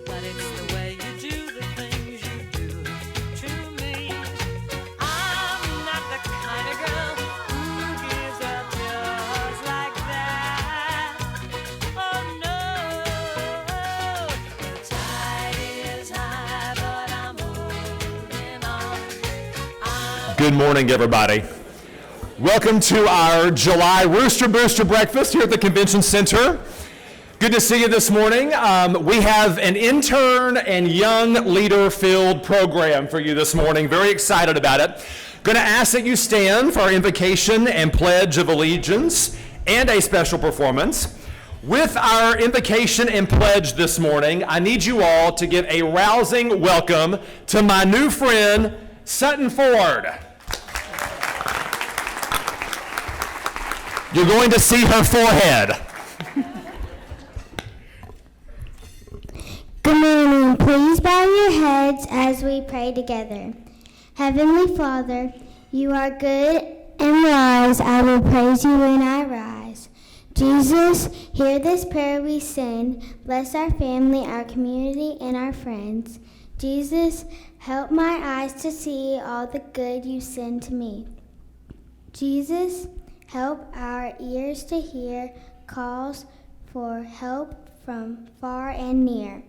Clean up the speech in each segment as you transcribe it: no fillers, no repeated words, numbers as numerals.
but it's the way you do the things you do to me. I'm not the kind of girl who gives up just like that. Oh no, the tide is high, but I'm holding on. Good morning, everybody. Welcome to our July Rooster Booster breakfast here at the Convention Center. Good to see you this morning. We have an intern and young leader-filled program for you this morning. Very excited about it. Going to ask that you stand for our invocation and pledge of allegiance and a special performance. With our invocation and pledge this morning, I need you all to give a rousing welcome to my new friend, Sutton Ford. You're going to see her forehead. Good morning. Please bow your heads as we pray together. Heavenly Father, you are good and wise. I will praise you when I rise. Jesus, hear this prayer we send. Bless our family, our community, and our friends. Jesus, help my eyes to see all the good you send to me. Jesus, help our ears to hear calls for help from far and near.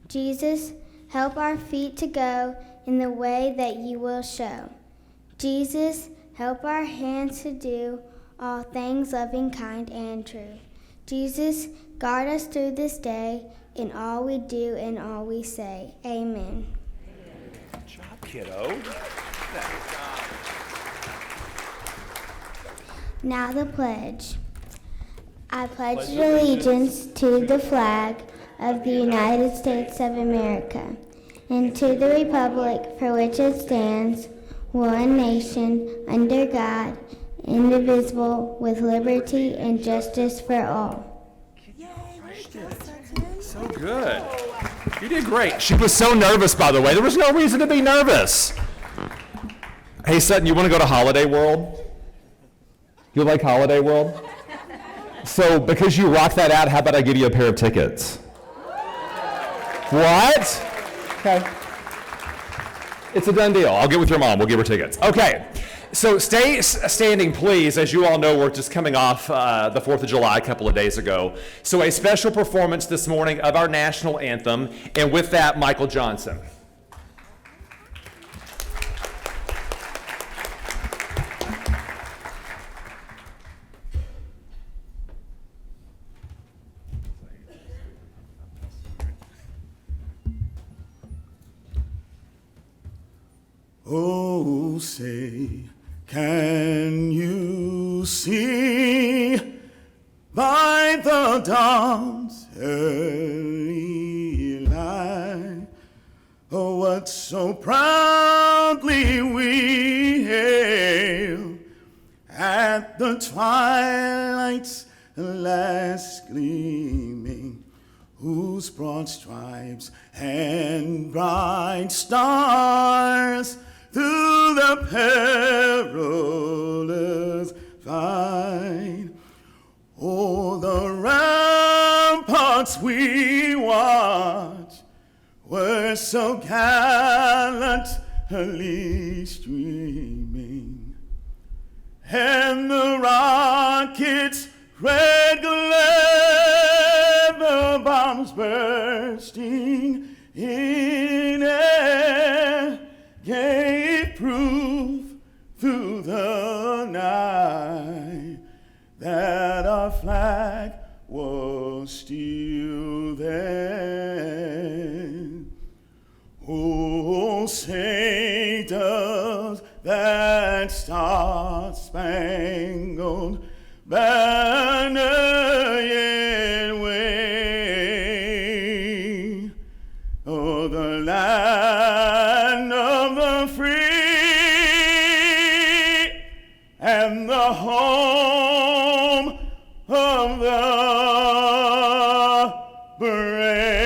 Jesus, help our feet to go in the way that you will show. Jesus, help our hands to do all things loving, kind, and true. Jesus, guard us through this day in all we do and all we say. Amen. Good job, kiddo. Now the pledge. I pledge allegiance to the flag of the United States of America and to the republic for which it stands, one nation, under God, indivisible, with liberty and justice for all. So good. You did great. She was so nervous, by the way. There was no reason to be nervous. Hey, Sutton, you want to go to Holiday World? You like Holiday World? So because you rocked that out, how about I give you a pair of tickets? What? Okay. It's a done deal. I'll get with your mom. We'll give her tickets. Okay. So stay standing, please. As you all know, we're just coming off the 4th of July a couple of days ago. So a special performance this morning of our national anthem. And with that, Michael Johnson. Oh, say, can you see by the dawn's early light, oh, what so proudly we hail at the twilight's last gleaming, whose broad stripes and bright stars through the perilous fight. Oh, the ramparts we watch were so gallantly streaming, and the rockets' red glare, the bombs bursting in air, gave proof through the night that our flag was still there. Oh, say does that star-spangled banner yet wave? Oh, the land of the free and the home of the brave.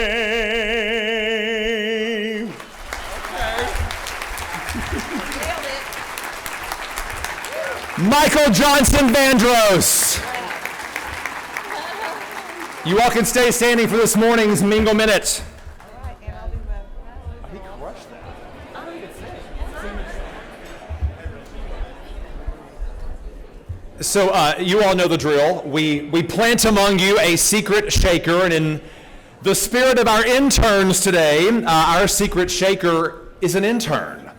Michael Johnson Vandross. You all can stay standing for this morning's Mingle Minute. So you all know the drill. We plant among you a secret shaker, and in the spirit of our interns today, our secret shaker is an intern.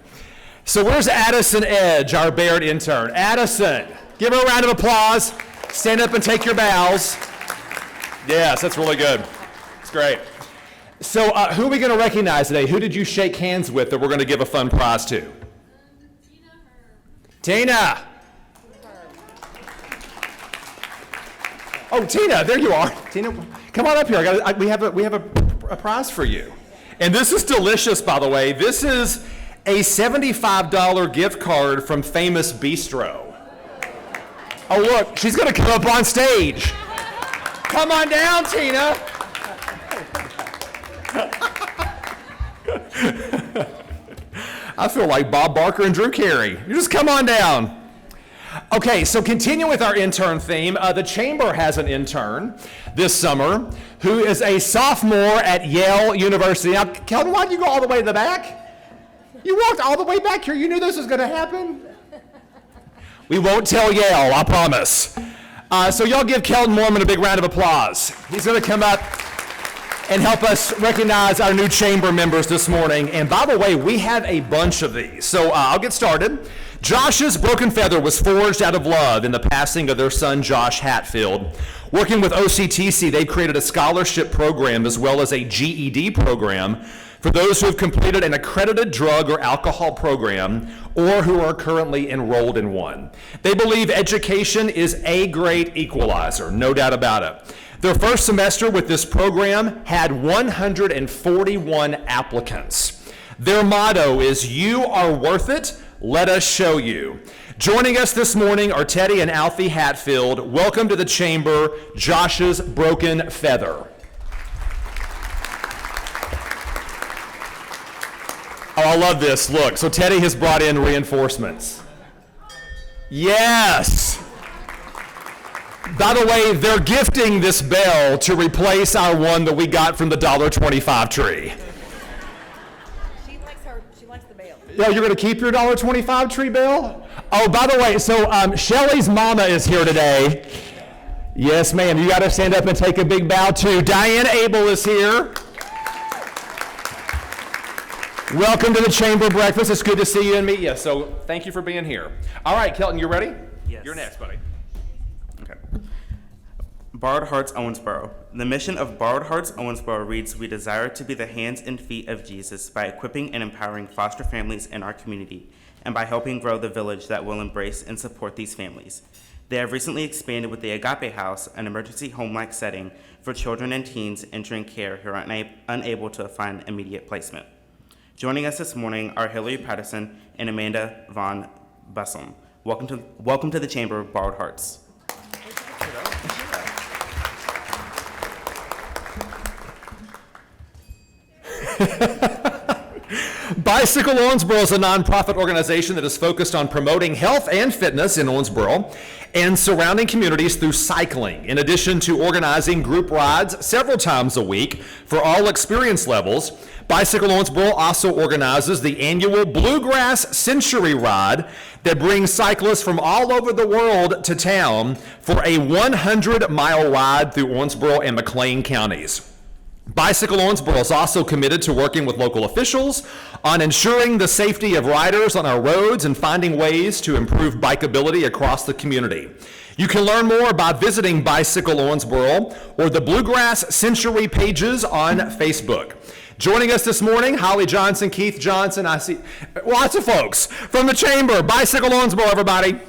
So where's Addison Edge, our Baird intern? Addison, give her a round of applause. Stand up and take your bows. Yes, that's really good. It's great. So who are we going to recognize today? Who did you shake hands with that we're going to give a fun prize to? Tina. Oh, Tina, there you are. Tina, come on up here. We have a prize for you. And this is delicious, by the way. This is a $75 gift card from Famous Bistro. Oh, look, she's going to come up on stage. Come on down, Tina. I feel like Bob Barker and Drew Carey. You just come on down. Okay, so continue with our intern theme. The Chamber has an intern this summer who is a sophomore at Yale University. Now, Kelvin, why did you go all the way to the back? You walked all the way back here. You knew this was going to happen? We won't tell Yale, I promise. So y'all give Kelton Mormon a big round of applause. He's going to come up and help us recognize our new chamber members this morning. And by the way, we have a bunch of these. So I'll get started. Josh's broken feather was forged out of love in the passing of their son, Josh Hatfield. Working with OCTC, they've created a scholarship program as well as a GED program for those who have completed an accredited drug or alcohol program or who are currently enrolled in one. They believe education is a great equalizer, no doubt about it. Their first semester with this program had 141 applicants. Their motto is, "You are worth it, let us show you." Joining us this morning are Teddy and Alfie Hatfield. Welcome to the chamber, Josh's broken feather. Oh, I love this. Look, so Teddy has brought in reinforcements. Yes. By the way, they're gifting this bell to replace our one that we got from the $1.25 tree. She likes the bell. Yeah, you're going to keep your $1.25 tree bell? Oh, by the way, so Shelly's mama is here today. Yes, ma'am. You got to stand up and take a big bow too. Diane Abel is here. Welcome to the Chamber Breakfast. It's good to see you and meet you. So thank you for being here. All right, Kelton, you ready? Yes. You're next, buddy. Okay. Baird Hearts Owensboro. The mission of Baird Hearts Owensboro reads, "We desire to be the hands and feet of Jesus by equipping and empowering foster families in our community and by helping grow the village that will embrace and support these families." They have recently expanded with the Agape House, an emergency home-like setting for children and teens entering care who are unable to find immediate placement. Joining us this morning are Hillary Patterson and Amanda Von Bussum. Welcome to the Chamber of Baird Hearts. Bicycle Owensboro is a nonprofit organization that is focused on promoting health and fitness in Owensboro and surrounding communities through cycling, in addition to organizing group rides several times a week for all experience levels. Bicycle Owensboro also organizes the annual Bluegrass Century Ride that brings cyclists from all over the world to town for a 100-mile ride through Owensboro and McLean counties. Bicycle Owensboro is also committed to working with local officials on ensuring the safety of riders on our roads and finding ways to improve bikeability across the community. You can learn more by visiting Bicycle Owensboro or the Bluegrass Century pages on Facebook. Joining us this morning, Holly Johnson, Keith Johnson, I see lots of folks from the Chamber. Bicycle Owensboro, everybody.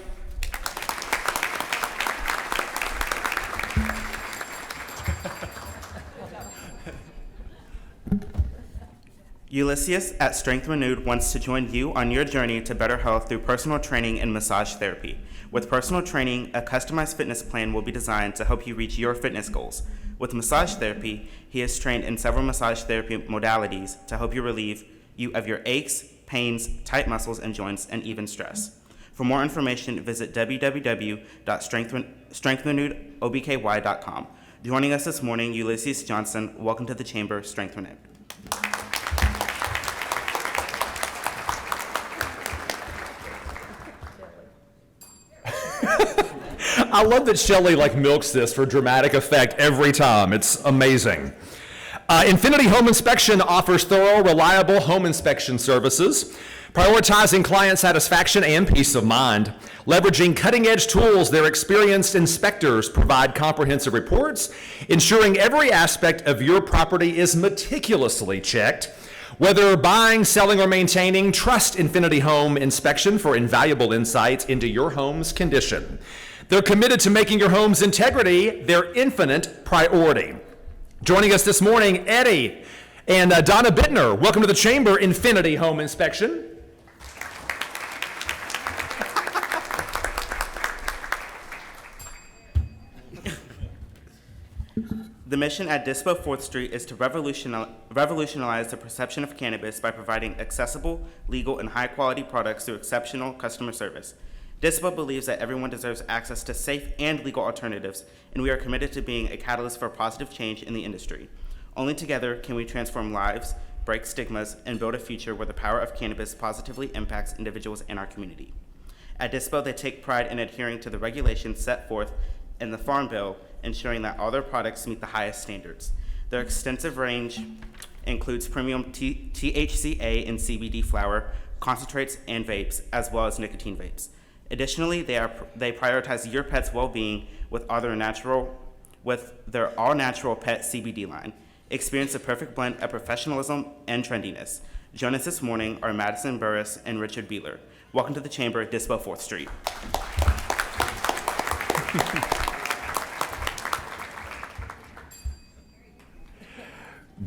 Ulysses at Strength Renewed wants to join you on your journey to better health through personal training and massage therapy. With personal training, a customized fitness plan will be designed to help you reach your fitness goals. With massage therapy, he is trained in several massage therapy modalities to help you relieve you of your aches, pains, tight muscles and joints, and even stress. For more information, visit www.strengthrenewedobky.com. Joining us this morning, Ulysses Johnson. Welcome to the Chamber, Strength Renewed. I love that Shelley milks this for dramatic effect every time. It's amazing. Infinity Home Inspection offers thorough, reliable home inspection services, prioritizing client satisfaction and peace of mind. Leveraging cutting-edge tools, their experienced inspectors provide comprehensive reports, ensuring every aspect of your property is meticulously checked. Whether buying, selling, or maintaining, trust Infinity Home Inspection for invaluable insights into your home's condition. They're committed to making your home's integrity their infinite priority. Joining us this morning, Eddie and Donna Bittner. Welcome to the Chamber, Infinity Home Inspection. The mission at Dispo 4th Street is to revolutionize the perception of cannabis by providing accessible, legal, and high-quality products through exceptional customer service. Dispo believes that everyone deserves access to safe and legal alternatives, and we are committed to being a catalyst for positive change in the industry. Only together can we transform lives, break stigmas, and build a future where the power of cannabis positively impacts individuals in our community. At Dispo, they take pride in adhering to the regulations set forth in the Farm Bill, ensuring that all their products meet the highest standards. Their extensive range includes premium THCA and CBD flower, concentrates, and vapes, as well as nicotine vapes. Additionally, they prioritize your pet's well-being with their all-natural pet CBD line. Experience the perfect blend of professionalism and trendiness. Join us this morning are Madison Burris and Richard Beeler. Welcome to the Chamber at Dispo 4th Street.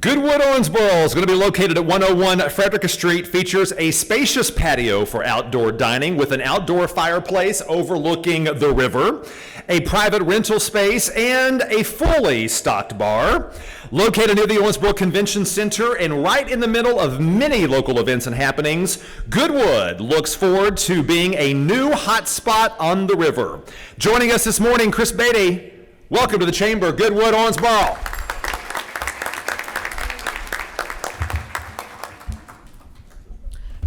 Goodwood Owensboro is going to be located at 101 Frederica Street. Features a spacious patio for outdoor dining with an outdoor fireplace overlooking the river, a private rental space, and a fully stocked bar. Located near the Owensboro Convention Center and right in the middle of many local events and happenings, Goodwood looks forward to being a new hotspot on the river. Joining us this morning, Chris Beatty. Welcome to the Chamber, Goodwood Owensboro.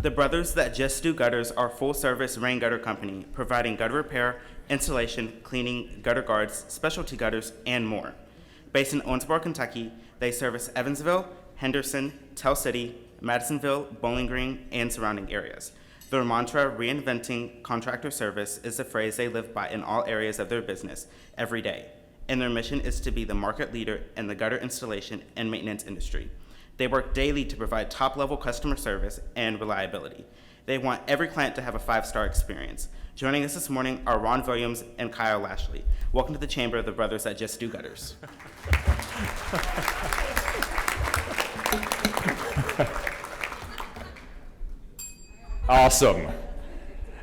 The Brothers That Just Do Gutters are a full-service rain gutter company, providing gutter repair, installation, cleaning, gutter guards, specialty gutters, and more. Based in Owensboro, Kentucky, they service Evansville, Henderson, Tell City, Madisonville, Bowling Green, and surrounding areas. Their mantra, reinventing contractor service, is a phrase they live by in all areas of their business every day, and their mission is to be the market leader in the gutter installation and maintenance industry. They work daily to provide top-level customer service and reliability. They want every client to have a 5-star experience. Joining us this morning are Ron Williams and Kyle Lashley. Welcome to the Chamber of the Brothers That Just Do Gutters. Awesome.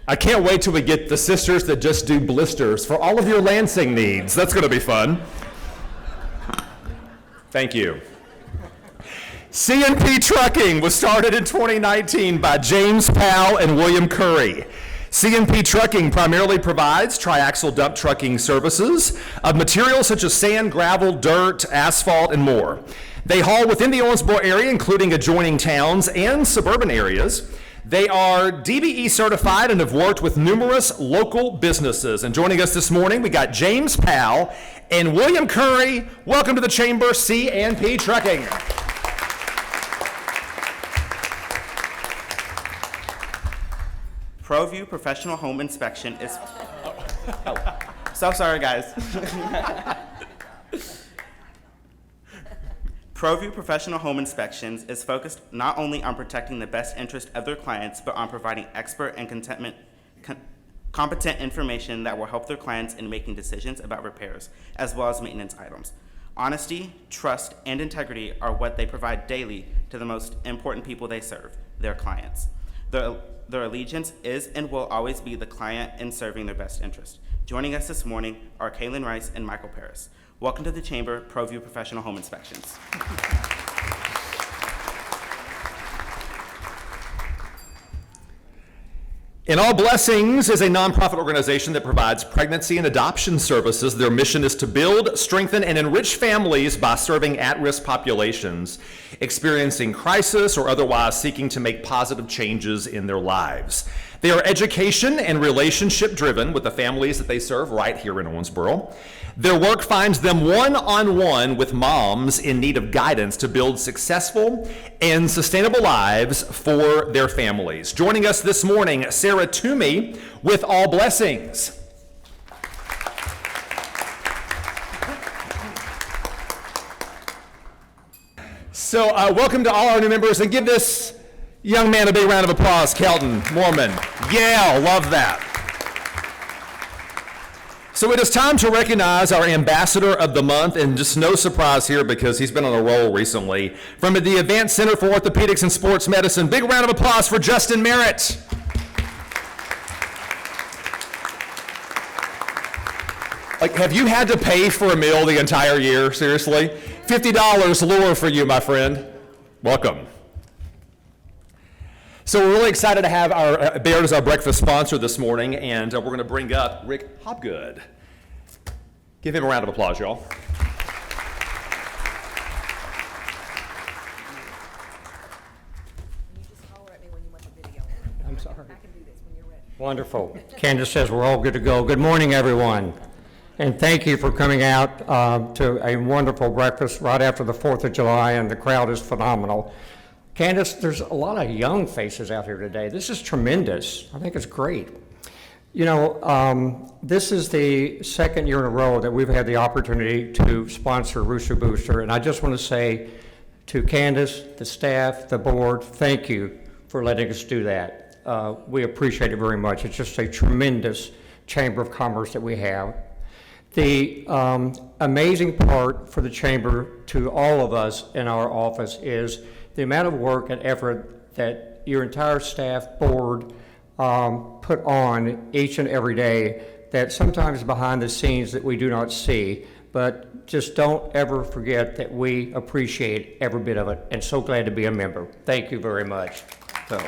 I can't wait till we get the sisters that just do blisters for all of your Lansing needs. That's going to be fun. Thank you. C&P Trucking was started in 2019 by James Powell and William Curry. C&P Trucking primarily provides triaxle dump trucking services of materials such as sand, gravel, dirt, asphalt, and more. They haul within the Owensboro area, including adjoining towns and suburban areas. They are DBE certified and have worked with numerous local businesses. And joining us this morning, we got James Powell and William Curry. Welcome to the Chamber, C&P Trucking. ProView Professional Home Inspection is... So sorry, guys. ProView Professional Home Inspections is focused not only on protecting the best interest of their clients, but on providing expert and competent information that will help their clients in making decisions about repairs, as well as maintenance items. Honesty, trust, and integrity are what they provide daily to the most important people they serve, their clients. Their allegiance is and will always be the client in serving their best interest. Joining us this morning are Kaylin Rice and Michael Paris. Welcome to the Chamber, ProView Professional Home Inspections. In All Blessings is a nonprofit organization that provides pregnancy and adoption services. Their mission is to build, strengthen, and enrich families by serving at-risk populations experiencing crisis or otherwise seeking to make positive changes in their lives. They are education and relationship driven with the families that they serve right here in Owensboro. Their work finds them one-on-one with moms in need of guidance to build successful and sustainable lives for their families. Joining us this morning, Sarah Toomey with All Blessings. So welcome to all our new members, and give this young man a big round of applause. Kelton Mormon. Yeah, love that. So it is time to recognize our Ambassador of the Month, and just no surprise here because he's been on a roll recently. From the Advanced Center for Orthopedics and Sports Medicine, big round of applause for Justin Merritt. Like, have you had to pay for a meal the entire year? Seriously? $50 lure for you, my friend. Welcome. So we're really excited to have our Baird as our breakfast sponsor this morning, and we're going to bring up Rick Hobgood. Give him a round of applause, y'all. You just holler at me when you want the video. I'm sorry. I can do this when you're ready. Wonderful. Candace says we're all good to go. Good morning, everyone. And thank you for coming out to a wonderful breakfast right after the 4th of July, and the crowd is phenomenal. Candace, there's a lot of young faces out here today. This is tremendous. I think it's great. You know, this is the second year in a row that we've had the opportunity to sponsor Rooster Booster, and I just want to say to Candace, the staff, the board, thank you for letting us do that. We appreciate it very much. It's just a tremendous Chamber of Commerce that we have. The amazing part for the Chamber to all of us in our office is the amount of work and effort that your entire staff board put on each and every day, that sometimes behind the scenes that we do not see, but just don't ever forget that we appreciate every bit of it, and so glad to be a member. Thank you very much. So,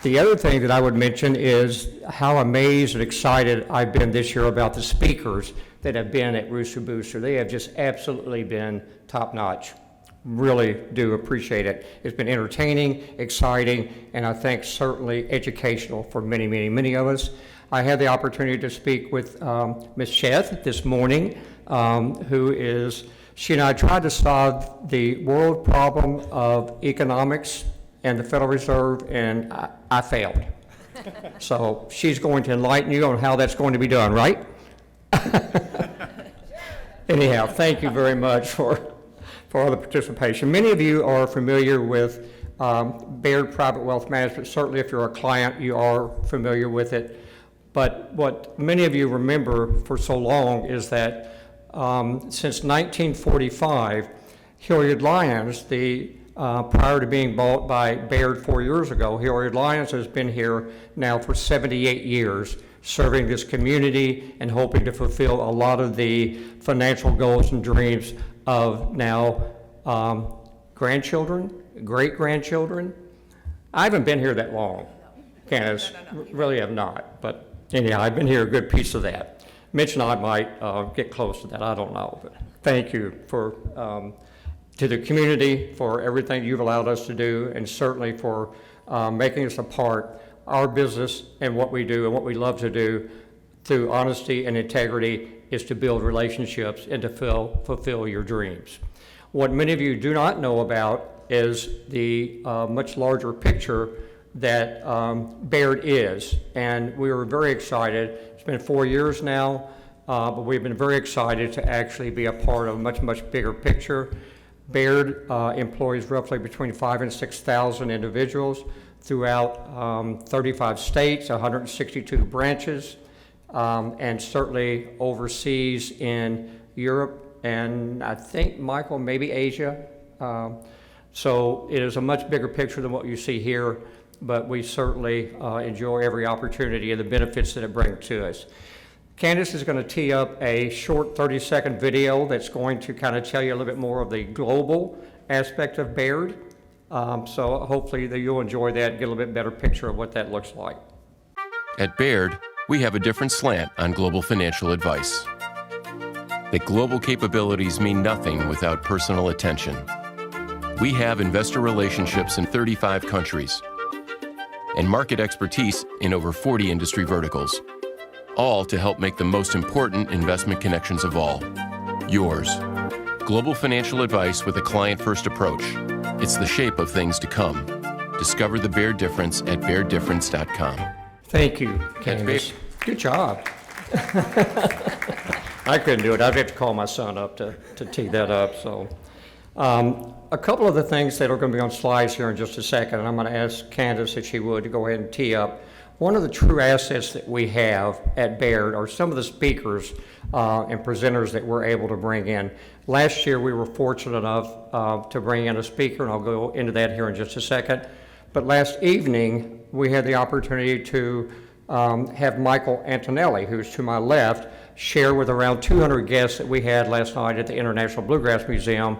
the other thing that I would mention is how amazed and excited I've been this year about the speakers that have been at Rooster Booster. They have just absolutely been top-notch. Really do appreciate it. It's been entertaining, exciting, and I think certainly educational for many, many, many of us. I had the opportunity to speak with Ms. Sheth this morning, she and I tried to solve the world problem of economics and the Federal Reserve, and I failed. So she's going to enlighten you on how that's going to be done, right? Anyhow, thank you very much for all the participation. Many of you are familiar with Baird Private Wealth Management. Certainly if you're a client, you are familiar with it. But what many of you remember for so long is that since 1945, Hilliard Lyons, prior to being bought by Baird 4 years ago, Hilliard Lyons has been here now for 78 years, serving this community and hoping to fulfill a lot of the financial goals and dreams of now grandchildren, great-grandchildren. I haven't been here that long, Candace, really have not, but anyhow, I've been here a good piece of that. Mitch and I might get close to that, I don't know, but thank you for to the community for everything you've allowed us to do, and certainly for making us a part. Our business and what we do and what we love to do through honesty and integrity is to build relationships and to fulfill your dreams. What many of you do not know about is the much larger picture that Baird is, and we were very excited. It's been 4 years now, but we've been very excited to actually be a part of a much, much bigger picture. Baird employs roughly between 5,000 and 6,000 individuals throughout 35 states, 162 branches, and certainly overseas in Europe and I think, Michael, maybe Asia. So it is a much bigger picture than what you see here, but we certainly enjoy every opportunity and the benefits that it brings to us. Candace is going to tee up a short 30-second video that's going to kind of tell you a little bit more of the global aspect of Baird. So hopefully that you'll enjoy that and get a little bit better picture of what that looks like. At Baird, we have a different slant on global financial advice. That global capabilities mean nothing without personal attention. We have investor relationships in 35 countries, and market expertise in over 40 industry verticals, all to help make the most important investment connections of all, yours. Global financial advice with a client-first approach. It's the shape of things to come. Discover the Baird difference at BairdDifference.com. Thank you, Candace. Good job. I couldn't do it. I'd have to call my son up to tee that up. So, a couple of the things that are going to be on slides here in just a second, and I'm going to ask Candace if she would to go ahead and tee up. One of the true assets that we have at Baird are some of the speakers and presenters that we're able to bring in. Last year, we were fortunate enough to bring in a speaker, and I'll go into that here in just a second. But last evening, we had the opportunity to have Michael Antonelli, who's to my left, share with around 200 guests that we had last night at the International Bluegrass Museum.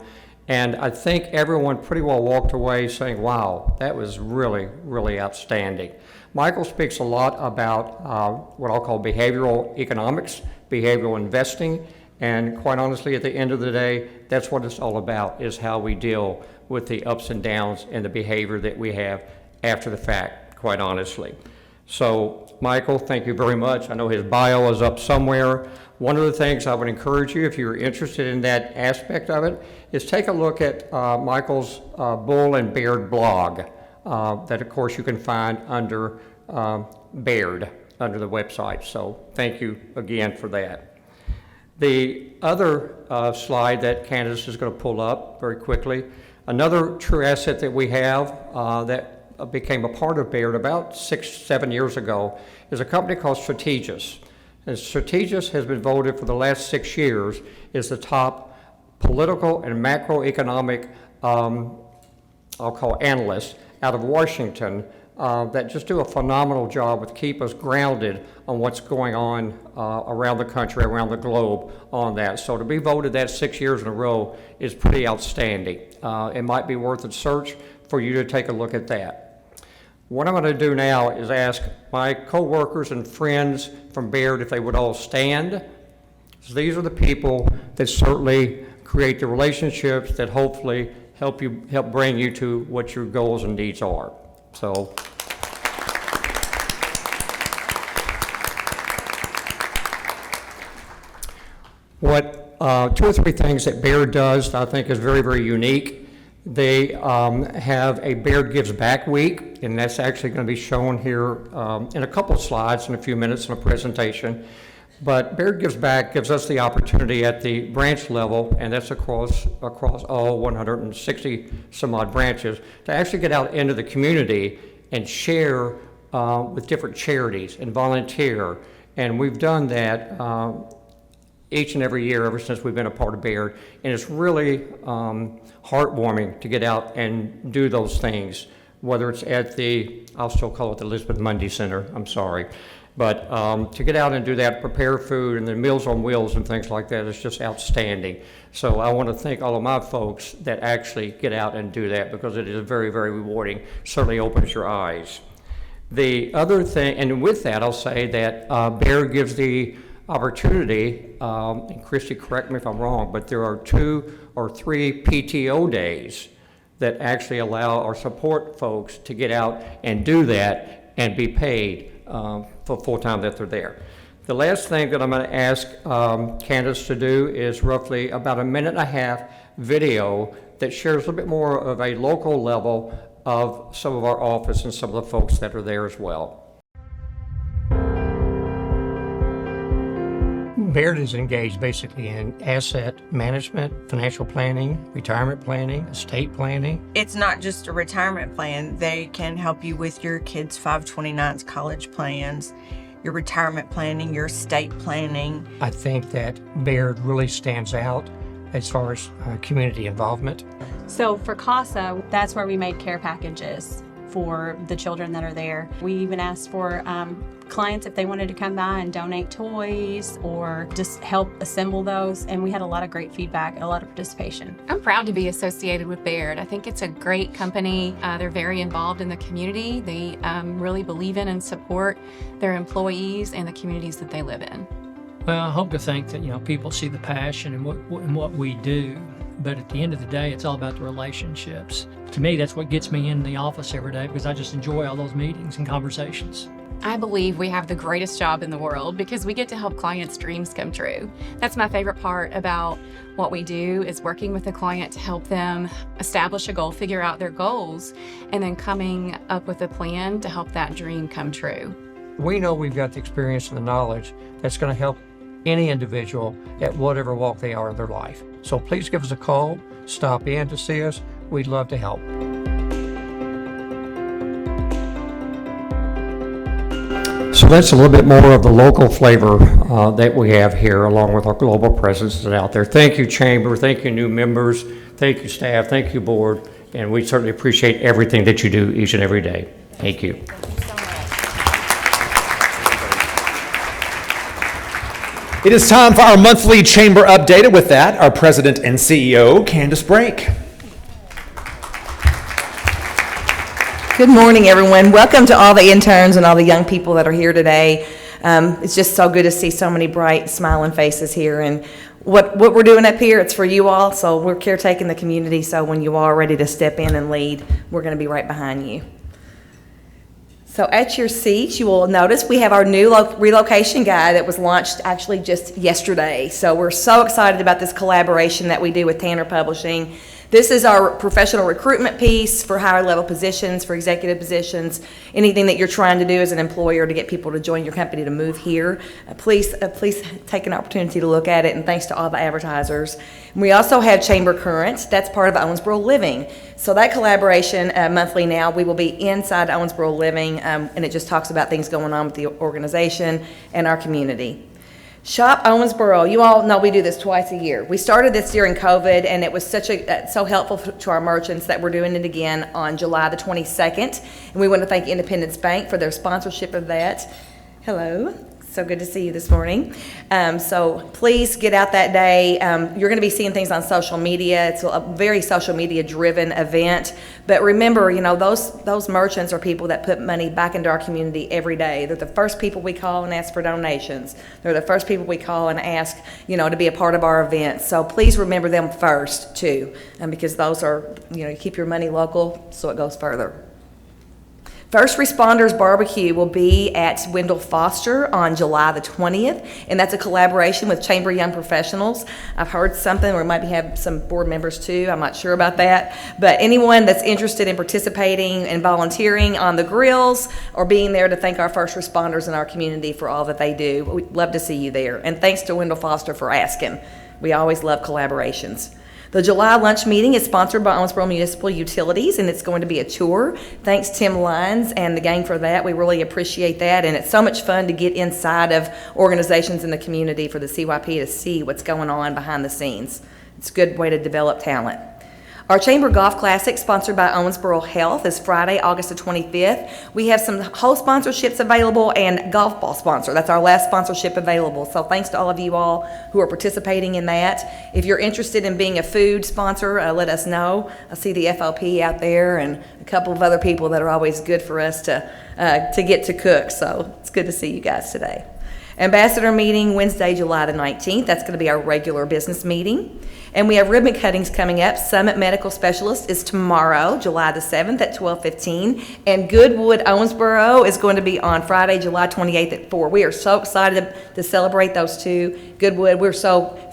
And I think everyone pretty well walked away saying, wow, that was really, really outstanding. Michael speaks a lot about what I'll call behavioral economics, behavioral investing, and quite honestly, at the end of the day, that's what it's all about, is how we deal with the ups and downs and the behavior that we have after the fact, quite honestly. So, Michael, thank you very much. I know his bio is up somewhere. One of the things I would encourage you, if you're interested in that aspect of it, is take a look at Michael's Bull and Baird blog that, of course, you can find under Baird, under the website. So thank you again for that. The other slide that Candace is going to pull up very quickly, another true asset that we have that became a part of Baird about 6-7 years ago is a company called Strategis. And Strategis has been voted for the last 6 years as the top political and macroeconomic, I'll call analysts out of Washington that just do a phenomenal job with keep us grounded on what's going on around the country, around the globe on that. So to be voted that 6 years in a row is pretty outstanding. It might be worth a search for you to take a look at that. What I'm going to do now is ask my co-workers and friends from Baird if they would all stand. So these are the people that certainly create the relationships that hopefully help bring you to what your goals and needs are. So. What 2 or 3 things that Baird does I think is very, very unique. They have a Baird Gives Back Week, and that's actually going to be shown here in a couple of slides in a few minutes in a presentation. But Baird Gives Back gives us the opportunity at the branch level, and that's across all 160 some odd branches, to actually get out into the community and share with different charities and volunteer. And we've done that each and every year ever since we've been a part of Baird, and it's really heartwarming to get out and do those things, whether it's at the, I'll still call it the Elizabeth Mundy Center, I'm sorry, but to get out and do that, prepare food, and the Meals on Wheels and things like that is just outstanding. So I want to thank all of my folks that actually get out and do that, because it is very, very rewarding, certainly opens your eyes. The other thing, and with that I'll say that Baird gives the opportunity, and Christy, correct me if I'm wrong, but there are 2 or 3 PTO days that actually allow or support folks to get out and do that and be paid for full time that they're there. The last thing that I'm going to ask Candace to do is roughly about a 1.5 minute video that shares a little bit more of a local level of some of our office and some of the folks that are there as well. Baird is engaged basically in asset management, financial planning, retirement planning, estate planning. It's not just a retirement plan. They can help you with your kids' 529s, college plans, your retirement planning, your estate planning. I think that Baird really stands out as far as community involvement. So for CASA, that's where we made care packages for the children that are there. We even asked for clients if they wanted to come by and donate toys or just help assemble those, and we had a lot of great feedback, a lot of participation. I'm proud to be associated with Baird. I think it's a great company. They're very involved in the community. They really believe in and support their employees and the communities that they live in. Well, I hope to think that people see the passion in what we do. but at the end of the day, it's all about the relationships. To me, that's what gets me in the office every day because I just enjoy all those meetings and conversations. I believe we have the greatest job in the world because we get to help clients' dreams come true. That's my favorite part about what we do is working with the client to help them establish a goal, figure out their goals, and then coming up with a plan to help that dream come true. We know we've got the experience and the knowledge that's going to help any individual at whatever walk they are in their life. So please give us a call, stop in to see us. We'd love to help. So that's a little bit more of the local flavor that we have here, along with our global presence that's out there. Thank you, Chamber. Thank you, new members. Thank you, staff. Thank you, board. And we certainly appreciate everything that you do each and every day. Thank you. It is time for our monthly chamber update. And with that, our president and CEO, Candace Brake. Good morning, everyone. Welcome to all the interns and all the young people that are here today. It's just so good to see so many bright, smiling faces here. And what we're doing up here, it's for you all. So we're caretaking the community. So when you are ready to step in and lead, we're going to be right behind you. So at your seats, you will notice we have our new relocation guide that was launched actually just yesterday. So we're so excited about this collaboration that we do with Tanner Publishing. This is our professional recruitment piece for higher level positions, for executive positions, anything that you're trying to do as an employer to get people to join your company to move here. Please take an opportunity to look at it, and thanks to all the advertisers. And we also have Chamber Current. That's part of Owensboro Living. So that collaboration monthly now, we will be inside Owensboro Living, and it just talks about things going on with the organization and our community. Shop Owensboro. You all know we do this twice a year. We started this during COVID, and it was so helpful to our merchants that we're doing it again on July the 22nd. And we want to thank Independence Bank for their sponsorship of that. Hello. So good to see you this morning. So please get out that day. You're going to be seeing things on social media. It's a very social media driven event. But remember, you know, those merchants are people that put money back into our community every day. They're the first people we call and ask for donations. They're the first people we call and ask, you know, to be a part of our events. So please remember them first too, because those are, you know, you keep your money local so it goes further. First Responders Barbecue will be at Wendell Foster on July the 20th, and that's a collaboration with Chamber Young Professionals. I've heard something, or might have some board members too, I'm not sure about that, but anyone that's interested in participating and volunteering on the grills or being there to thank our first responders in our community for all that they do, we'd love to see you there. And thanks to Wendell Foster for asking. We always love collaborations. The July lunch meeting is sponsored by Owensboro Municipal Utilities, and it's going to be a tour. Thanks Tim Lyons and the gang for that. We really appreciate that, and it's so much fun to get inside of organizations in the community for the CYP to see what's going on behind the scenes. It's a good way to develop talent. Our Chamber Golf Classic, sponsored by Owensboro Health, is Friday, August the 25th. We have some host sponsorships available and golf ball sponsor. That's our last sponsorship available. So thanks to all of you all who are participating in that. If you're interested in being a food sponsor, let us know. I see the FOP out there and a couple of other people that are always good for us to get to cook. So it's good to see you guys today. Ambassador meeting Wednesday, July the 19th. That's going to be our regular business meeting. And we have ribbon cuttings coming up. Summit Medical Specialist is tomorrow, July the 7th at 12:15. And Goodwood Owensboro is going to be on Friday, July 28th at 4. We are so excited to celebrate those two. Goodwood,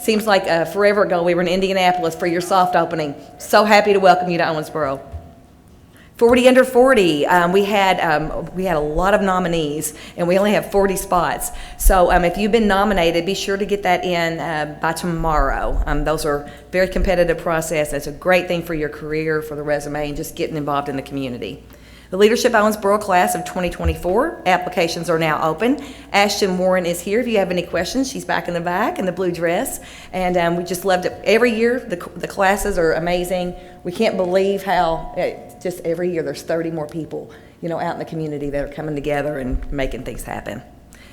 seems like forever ago we were in Indianapolis for your soft opening. So happy to welcome you to Owensboro. 40 under 40, we had a lot of nominees, and we only have 40 spots. So if you've been nominated, be sure to get that in by tomorrow. Those are very competitive process. It's a great thing for your career, for the resume, and just getting involved in the community. The Leadership Owensboro class of 2024, applications are now open. Ashton Warren is here. If you have any questions, she's back in the back in the blue dress. And we just loved it. Every year, the classes are amazing. We can't believe how just every year there's 30 more people, you know, out in the community that are coming together and making things happen.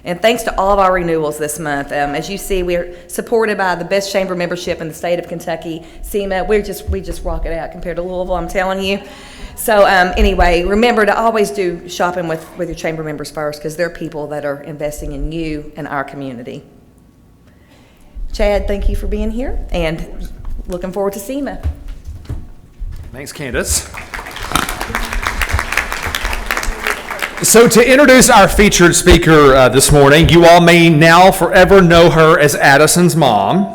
And thanks to all of our renewals this month. As you see, we're supported by the best chamber membership in the state of Kentucky, SEMA. We just rock it out compared to Louisville, I'm telling you. So anyway, remember to always do shopping with your chamber members first, because they're people that are investing in you and our community. Chad, thank you for being here. And looking forward to SEMA. Thanks, Candace. So to introduce our featured speaker this morning, you all may now forever know her as Addison's mom.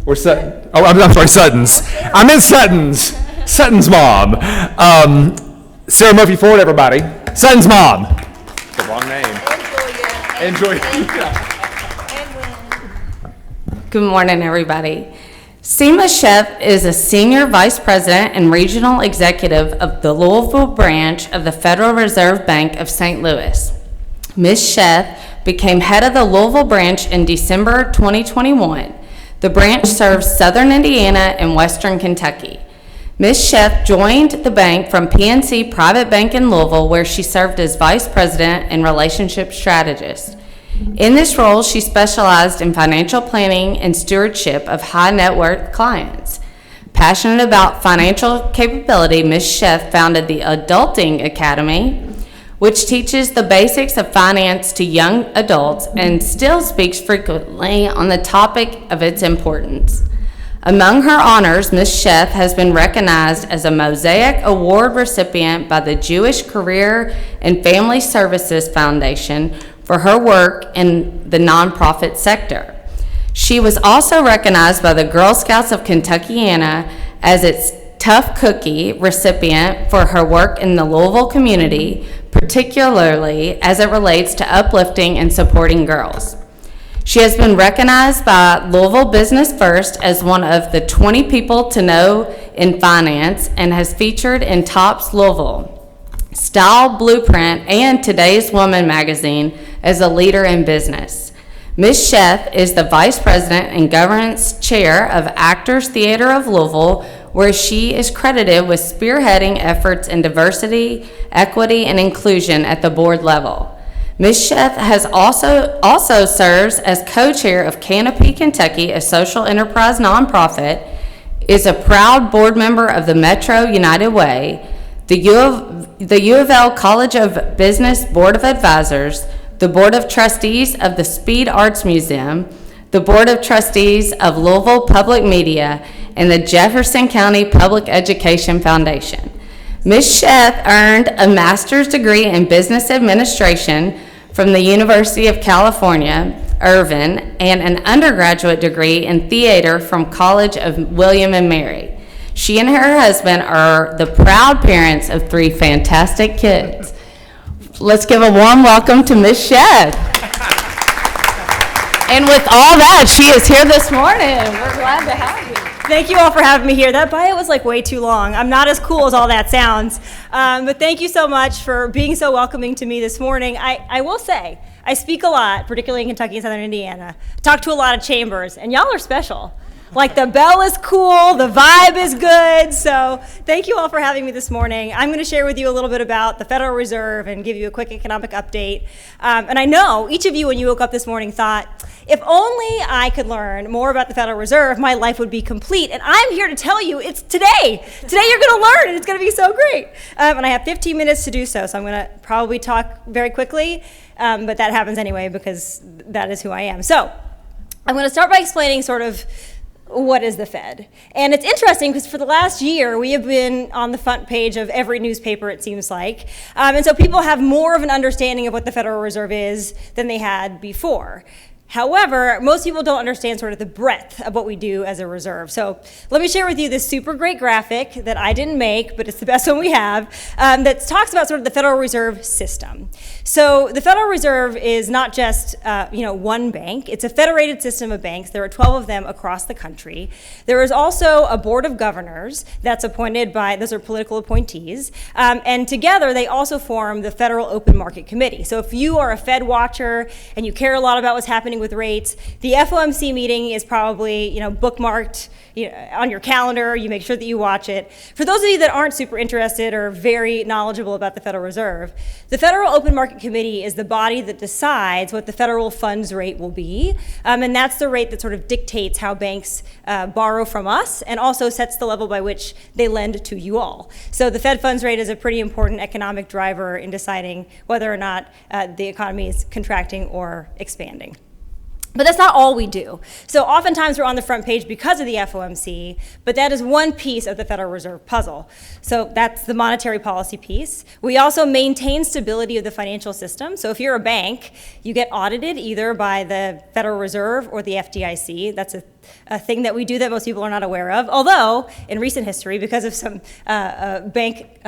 Or Sutton. Oh, I'm sorry, Sutton's. I meant Sutton's. Sutton's mom. Sarah Murphy Ford, everybody. Sutton's mom. The wrong name. And Julia. Good morning, everybody. Seema Chef is a senior vice president and regional executive of the Louisville branch of the Federal Reserve Bank of St. Louis. Ms. Chef became head of the Louisville branch in December 2021. The branch serves southern Indiana and western Kentucky. Ms. Chef joined the bank from PNC Private Bank in Louisville, where she served as vice president and relationship strategist. In this role, she specialized in financial planning and stewardship of high net worth clients. Passionate about financial capability, Ms. Chef founded the Adulting Academy, which teaches the basics of finance to young adults and still speaks frequently on the topic of its importance. Among her honors, Ms. Chef has been recognized as a Mosaic Award recipient by the Jewish Career and Family Services Foundation for her work in the nonprofit sector. She was also recognized by the Girl Scouts of Kentuckiana as its Tough Cookie recipient for her work in the Louisville community, particularly as it relates to uplifting and supporting girls. She has been recognized by Louisville Business First as one of the 20 people to know in finance and has featured in Topps Louisville, Style Blueprint, and Today's Woman magazine as a leader in business. Ms. Chef is the Vice President and Governance Chair of Actors Theater of Louisville, where she is credited with spearheading efforts in diversity, equity, and inclusion at the board level. Ms. Chef has also serves as co-chair of Canopy Kentucky, a social enterprise nonprofit, is a proud board member of the Metro United Way, the U of L College of Business Board of Advisors, the Board of Trustees of the Speed Arts Museum, the Board of Trustees of Louisville Public Media, and the Jefferson County Public Education Foundation. Ms. Chef earned a master's degree in business administration from the University of California, Irvine, and an undergraduate degree in theater from College of William and Mary. She and her husband are the proud parents of 3 fantastic kids. Let's give a warm welcome to Ms. Chef. And with all that, she is here this morning. We're glad to have you. Thank you all for having me here. That bio was like way too long. I'm not as cool as all that sounds. But thank you so much for being so welcoming to me this morning. I will say, I speak a lot, particularly in Kentucky and Southern Indiana. Talk to a lot of chambers, and y'all are special. Like the bell is cool, the vibe is good. So thank you all for having me this morning. I'm going to share with you a little bit about the Federal Reserve and give you a quick economic update. And I know each of you, when you woke up this morning, thought, if only I could learn more about the Federal Reserve, my life would be complete. And I'm here to tell you it's today. Today you're going to learn, and it's going to be so great. And I have 15 minutes to do so, so I'm going to probably talk very quickly. But that happens anyway because that is who I am. So I'm going to start by explaining sort of what is the Fed? And it's interesting because for the last year, we have been on the front page of every newspaper, it seems like. And so people have more of an understanding of what the Federal Reserve is than they had before. However, most people don't understand sort of the breadth of what we do as a reserve. So let me share with you this super great graphic that I didn't make, but it's the best one we have, that talks about sort of the Federal Reserve system. So the Federal Reserve is not just one bank. It's a federated system of banks. There are 12 of them across the country. There is also a board of governors that's appointed by, those are political appointees, and together they also form the Federal Open Market Committee. So if you are a Fed watcher and you care a lot about what's happening with rates, the FOMC meeting is probably bookmarked on your calendar. You make sure that you watch it. For those of you that aren't super interested or very knowledgeable about the Federal Reserve, the Federal Open Market Committee is the body that decides what the federal funds rate will be, and that's the rate that sort of dictates how banks borrow from us and also sets the level by which they lend to you all. So the Fed funds rate is a pretty important economic driver in deciding whether or not the economy is contracting or expanding. But that's not all we do. So oftentimes we're on the front page because of the FOMC, but that is one piece of the Federal Reserve puzzle. So that's the monetary policy piece. We also maintain stability of the financial system. So if you're a bank, you get audited either by the Federal Reserve or the FDIC. That's a thing that we do that most people are not aware of. Although, in recent history, because of some bank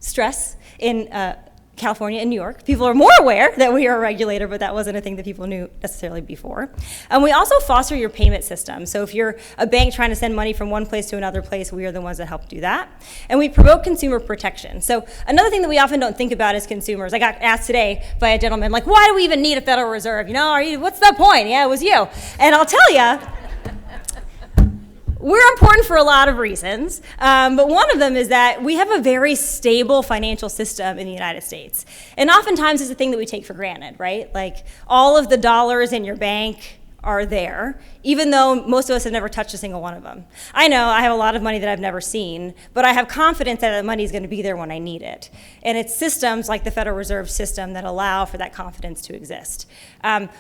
stress in California and New York, people are more aware that we are a regulator, but that wasn't a thing that people knew necessarily before. And we also foster your payment system. So if you're a bank trying to send money from one place to another place, we are the ones that help do that. And we promote consumer protection. So another thing that we often don't think about as consumers, I got asked today by a gentleman, like, why do we even need a Federal Reserve? What's the point? Yeah, it was you. And I'll tell you, we're important for a lot of reasons, but one of them is that we have a very stable financial system in the United States. And oftentimes it's a thing that we take for granted, right? Like all of the dollars in your bank are there, even though most of us have never touched a single one of them. I know I have a lot of money that I've never seen, but I have confidence that the money is going to be there when I need it. And it's systems like the Federal Reserve System that allow for that confidence to exist.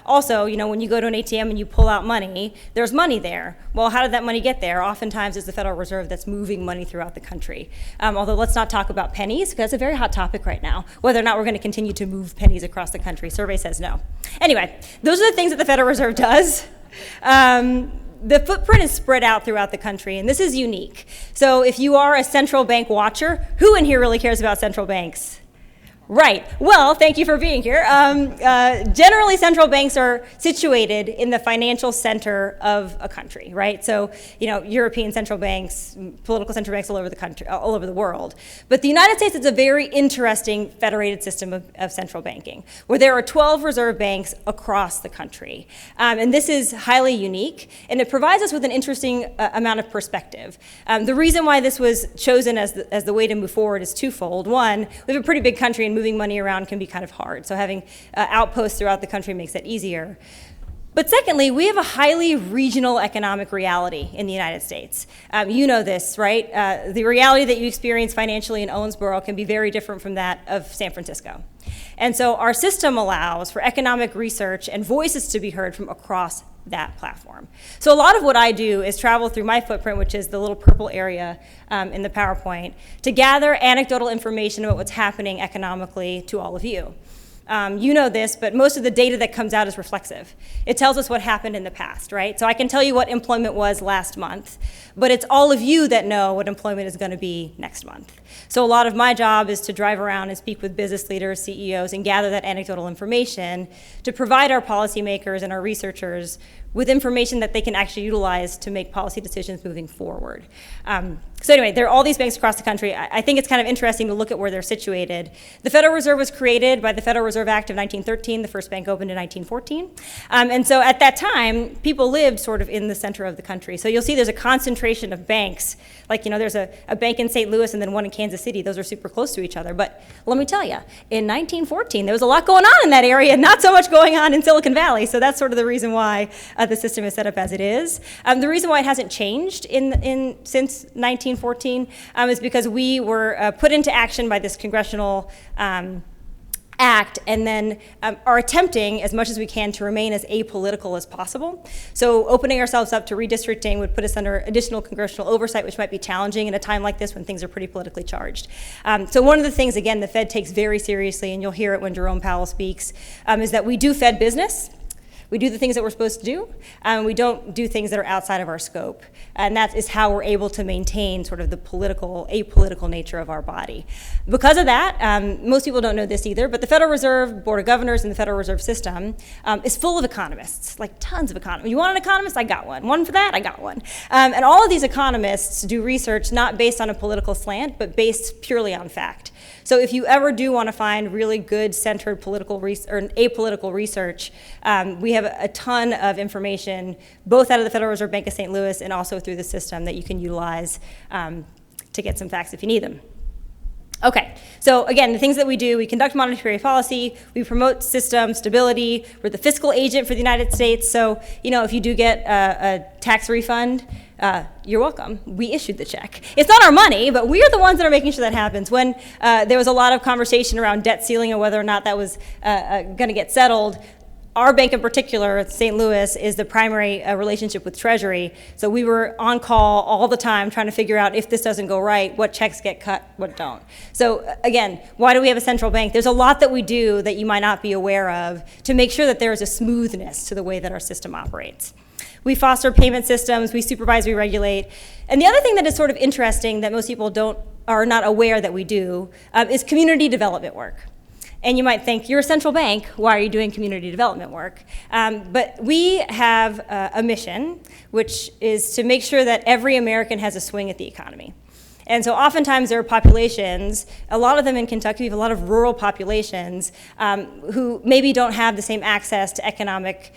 Also, when you go to an ATM and you pull out money, there's money there. Well, how did that money get there? Oftentimes it's the Federal Reserve that's moving money throughout the country. Although let's not talk about pennies, because that's a very hot topic right now, whether or not we're going to continue to move pennies across the country. Survey says no. Anyway, those are the things that the Federal Reserve does. The footprint is spread out throughout the country, and this is unique. So if you are a central bank watcher, who in here really cares about central banks? Right. Well, thank you for being here. Generally, central banks are situated in the financial center of a country, right? So, European central banks, political central banks all over the country, all over the world. But the United States is a very interesting federated system of central banking, where there are 12 reserve banks across the country. And this is highly unique, and it provides us with an interesting amount of perspective. The reason why this was chosen as the way to move forward is twofold. One, we have a pretty big country, and moving money around can be kind of hard. So having outposts throughout the country makes that easier. But secondly, we have a highly regional economic reality in the United States. You know this, right? The reality that you experience financially in Owensboro can be very different from that of San Francisco. And so our system allows for economic research and voices to be heard from across that platform. So a lot of what I do is travel through my footprint, which is the little purple area in the PowerPoint, to gather anecdotal information about what's happening economically to all of you. You know this, but most of the data that comes out is reflexive. It tells us what happened in the past, right? So I can tell you what employment was last month, but it's all of you that know what employment is going to be next month. So a lot of my job is to drive around and speak with business leaders, CEOs, and gather that anecdotal information to provide our policymakers and our researchers with information that they can actually utilize to make policy decisions moving forward. So anyway, there are all these banks across the country. I think it's kind of interesting to look at where they're situated. The Federal Reserve was created by the Federal Reserve Act of 1913. The first bank opened in 1914. And so at that time, people lived sort of in the center of the country. So you'll see there's a concentration of banks. Like, there's a bank in St. Louis and then one in Kansas City. Those are super close to each other. But let me tell you, in 1914, there was a lot going on in that area, not so much going on in Silicon Valley. So that's sort of the reason why the system is set up as it is. The reason why it hasn't changed since 1914 is because we were put into action by this congressional act, and then are attempting as much as we can to remain as apolitical as possible. So opening ourselves up to redistricting would put us under additional congressional oversight, which might be challenging in a time like this when things are pretty politically charged. So one of the things, again, the Fed takes very seriously, and you'll hear it when Jerome Powell speaks, is that we do Fed business. We do the things that we're supposed to do, and we don't do things that are outside of our scope. And that is how we're able to maintain sort of the apolitical nature of our body. Because of that, most people don't know this either, but the Federal Reserve Board of Governors and the Federal Reserve System is full of economists, like tons of economists. You want an economist? I got one. One for that? I got one. And all of these economists do research not based on a political slant, but based purely on fact. So if you ever do want to find really good centered political or apolitical research, we have a ton of information, both out of the Federal Reserve Bank of St. Louis and also through the system that you can utilize to get some facts if you need them. Okay, so again, the things that we do, we conduct monetary policy, we promote system stability, we're the fiscal agent for the United States, so if you do get a tax refund, you're welcome. We issued the check. It's not our money, but we are the ones that are making sure that happens. When there was a lot of conversation around debt ceiling and whether or not that was going to get settled, our bank in particular, St. Louis, is the primary relationship with Treasury. So we were on call all the time trying to figure out if this doesn't go right, what checks get cut, what don't. So again, why do we have a central bank? There's a lot that we do that you might not be aware of to make sure that there is a smoothness to the way that our system operates. We foster payment systems, we supervise, we regulate. And the other thing that is sort of interesting that most people are not aware that we do is community development work. And you might think, you're a central bank, why are you doing community development work? But we have a mission, which is to make sure that every American has a swing at the economy. And so oftentimes there are populations, a lot of them in Kentucky, we have a lot of rural populations who maybe don't have the same access to economic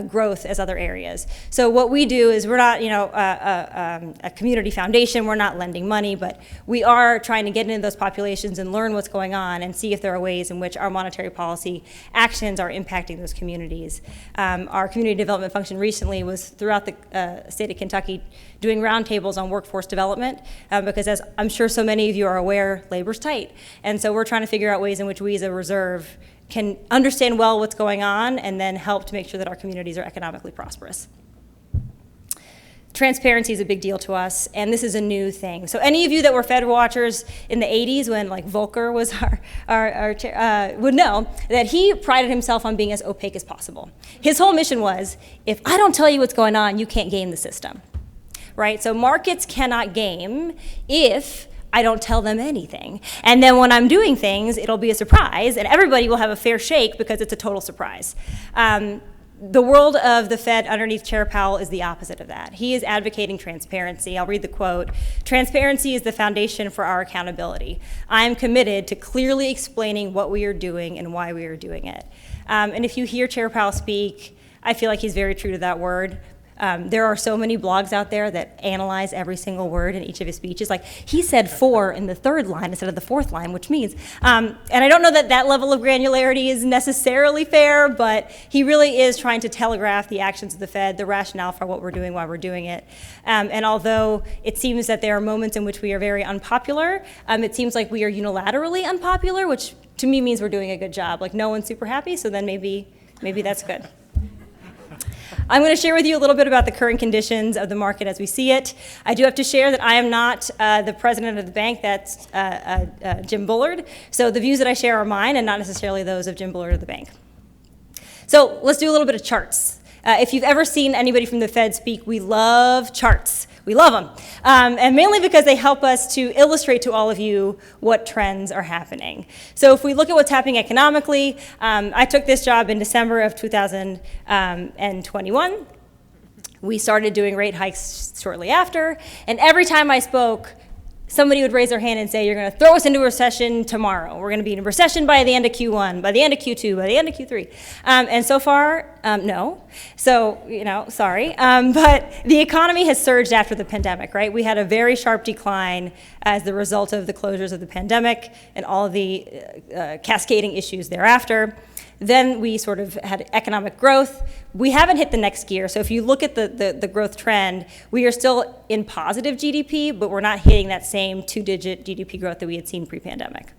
growth as other areas. So what we do is we're not, a community foundation, we're not lending money, but we are trying to get into those populations and learn what's going on and see if there are ways in which our monetary policy actions are impacting those communities. Our community development function recently was throughout the state of Kentucky doing roundtables on workforce development, because as I'm sure so many of you are aware, labor's tight. And so we're trying to figure out ways in which we as a reserve can understand well what's going on and then help to make sure that our communities are economically prosperous. Transparency is a big deal to us, and this is a new thing. So any of you that were Fed watchers in the 80s when like Volcker was would know that he prided himself on being as opaque as possible. His whole mission was, if I don't tell you what's going on, you can't game the system. Right? So markets cannot game if I don't tell them anything. And then when I'm doing things, it'll be a surprise, and everybody will have a fair shake because it's a total surprise. The world of the Fed underneath Chair Powell is the opposite of that. He is advocating transparency. I'll read the quote. "Transparency is the foundation for our accountability. I am committed to clearly explaining what we are doing and why we are doing it." And if you hear Chair Powell speak, I feel like he's very true to that word. There are so many blogs out there that analyze every single word in each of his speeches. Like, he said 4 in the 3rd line instead of the 4th line, which means, and I don't know that that level of granularity is necessarily fair, but he really is trying to telegraph the actions of the Fed, the rationale for what we're doing, why we're doing it. And although it seems that there are moments in which we are very unpopular, it seems like we are unilaterally unpopular, which to me means we're doing a good job. Like, no one's super happy, so then maybe that's good. I'm going to share with you a little bit about the current conditions of the market as we see it. I do have to share that I am not the president of the bank. That's Jim Bullard. So the views that I share are mine and not necessarily those of Jim Bullard of the bank. So let's do a little bit of charts. If you've ever seen anybody from the Fed speak, we love charts. We love them. And mainly because they help us to illustrate to all of you what trends are happening. So if we look at what's happening economically, I took this job in December of 2021. We started doing rate hikes shortly after. And every time I spoke, somebody would raise their hand and say, you're going to throw us into a recession tomorrow. We're going to be in a recession by the end of Q1, by the end of Q2, by the end of Q3. And so far, no. So, sorry. But the economy has surged after the pandemic, right? We had a very sharp decline as the result of the closures of the pandemic and all of the cascading issues thereafter. Then we sort of had economic growth. We haven't hit the next gear. So if you look at the growth trend, we are still in positive GDP, but we're not hitting that same 2-digit GDP growth that we had seen pre-pandemic.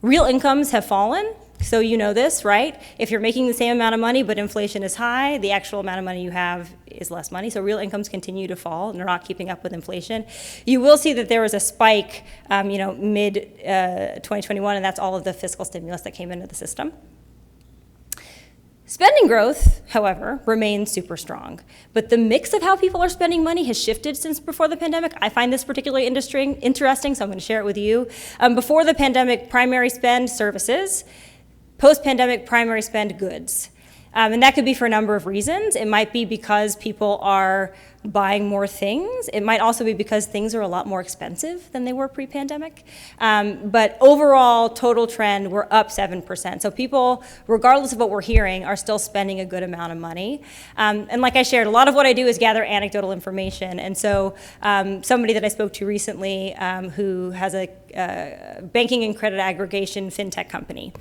Real incomes have fallen. So you know this, right? If you're making the same amount of money, but inflation is high, the actual amount of money you have is less money. So real incomes continue to fall, and they're not keeping up with inflation. You will see that there was a spike, mid-2021, and that's all of the fiscal stimulus that came into the system. Spending growth, however, remains super strong. But the mix of how people are spending money has shifted since before the pandemic. I find this particularly interesting, so I'm going to share it with you. Before the pandemic, primary spend services. Post-pandemic, primary spend goods. And that could be for a number of reasons. It might be because people are buying more things. It might also be because things are a lot more expensive than they were pre-pandemic. But overall, total trend, we're up 7%. So people, regardless of what we're hearing, are still spending a good amount of money. And like I shared, a lot of what I do is gather anecdotal information. And so somebody that I spoke to recently who has a banking and credit aggregation fintech company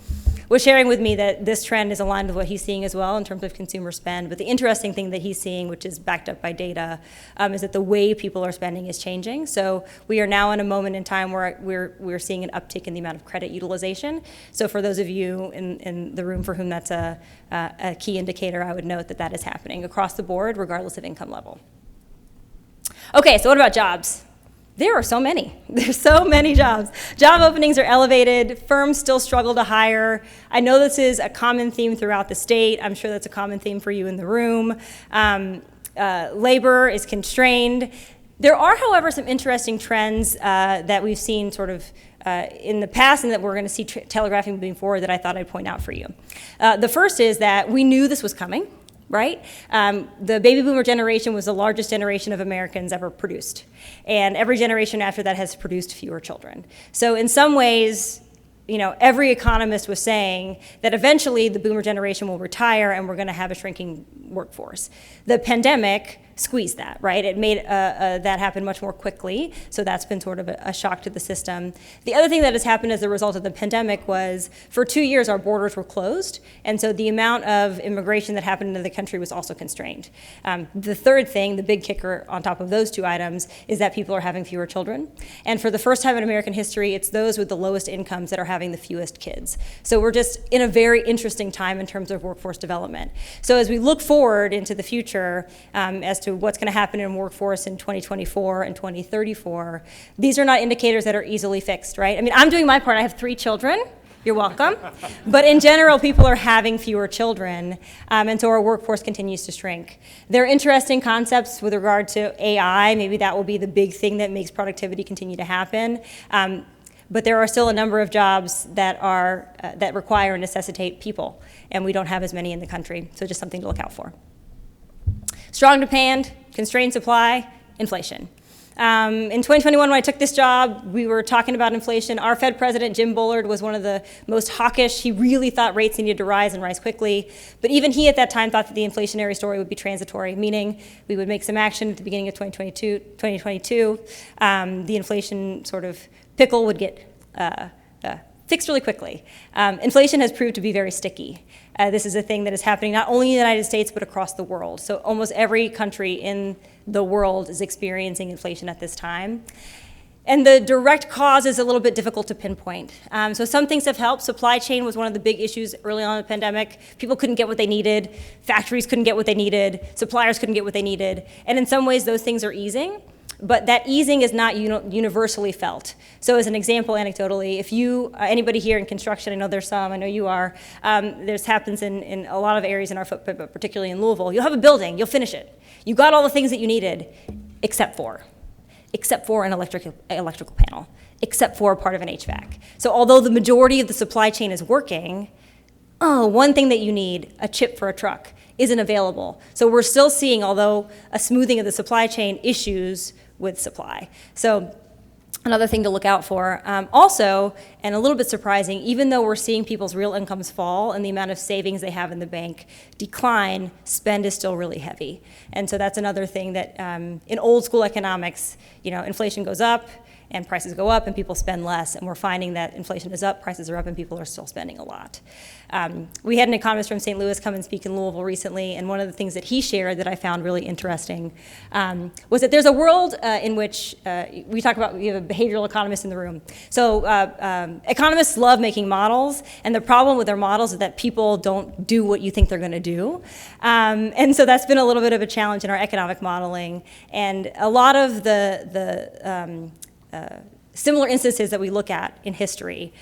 was sharing with me that this trend is aligned with what he's seeing as well in terms of consumer spend. But the interesting thing that he's seeing, which is backed up by data, is that the way people are spending is changing. So we are now in a moment in time where we're seeing an uptick in the amount of credit utilization. So for those of you in the room for whom that's a key indicator, I would note that that is happening across the board, regardless of income level. Okay, so what about jobs? There are so many. There's so many jobs. Job openings are elevated. Firms still struggle to hire. I know this is a common theme throughout the state. I'm sure that's a common theme for you in the room. Labor is constrained. There are, however, some interesting trends that we've seen sort of in the past and that we're going to see telegraphing moving forward that I thought I'd point out for you. The first is that we knew this was coming. Right? The baby boomer generation was the largest generation of Americans ever produced. And every generation after that has produced fewer children. So in some ways, every economist was saying that eventually the boomer generation will retire and we're going to have a shrinking workforce. The pandemic squeezed that, right? It made that happen much more quickly, so that's been sort of a shock to the system. The other thing that has happened as a result of the pandemic was, for 2 years, our borders were closed, and so the amount of immigration that happened into the country was also constrained. The third thing, the big kicker on top of those two items, is that people are having fewer children, and for the first time in American history, it's those with the lowest incomes that are having the fewest kids. So we're just in a very interesting time in terms of workforce development. So as we look forward into the future, as to what's going to happen in workforce in 2024 and 2034, these are not indicators that are easily fixed, right? I mean, I'm doing my part. I have 3 children. You're welcome. But in general, people are having fewer children, and so our workforce continues to shrink. There are interesting concepts with regard to AI. Maybe that will be the big thing that makes productivity continue to happen. But there are still a number of jobs that require and necessitate people, and we don't have as many in the country, so just something to look out for. Strong demand, constrained supply, inflation. In 2021, when I took this job, we were talking about inflation. Our Fed president, Jim Bullard, was one of the most hawkish. He really thought rates needed to rise and rise quickly. But even he at that time thought that the inflationary story would be transitory, meaning we would make some action at the beginning of 2022. The inflation sort of pickle would get fixed really quickly. Inflation has proved to be very sticky. This is a thing that is happening not only in the United States, but across the world. So almost every country in the world is experiencing inflation at this time. And the direct cause is a little bit difficult to pinpoint. So some things have helped. Supply chain was one of the big issues early on in the pandemic. People couldn't get what they needed. Factories couldn't get what they needed. Suppliers couldn't get what they needed. And in some ways, those things are easing. But that easing is not universally felt. So as an example, anecdotally, if anybody here in construction, I know there's some, I know you are, this happens in a lot of areas in our footprint, but particularly in Louisville. You'll have a building, you'll finish it. You got all the things that you needed, except for an electrical panel, except for a part of an HVAC. So although the majority of the supply chain is working, one thing that you need, a chip for a truck, isn't available. So we're still seeing, although a smoothing of the supply chain, issues with supply. So another thing to look out for. Also, and a little bit surprising, even though we're seeing people's real incomes fall and the amount of savings they have in the bank decline, spend is still really heavy. And so that's another thing that in old school economics, inflation goes up and prices go up and people spend less, and we're finding that inflation is up, prices are up, and people are still spending a lot. We had an economist from St. Louis come and speak in Louisville recently, and one of the things that he shared that I found really interesting was that there's a world in which we have a behavioral economist in the room. So economists love making models, and the problem with their models is that people don't do what you think they're going to do. And so that's been a little bit of a challenge in our economic modeling, and a lot of the similar instances that we look at in history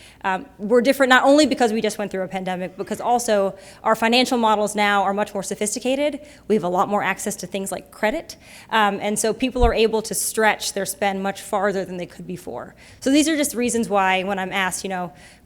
were different, not only because we just went through a pandemic, because also our financial models now are much more sophisticated. We have a lot more access to things like credit. And so people are able to stretch their spend much farther than they could before. So these are just reasons why, when I'm asked,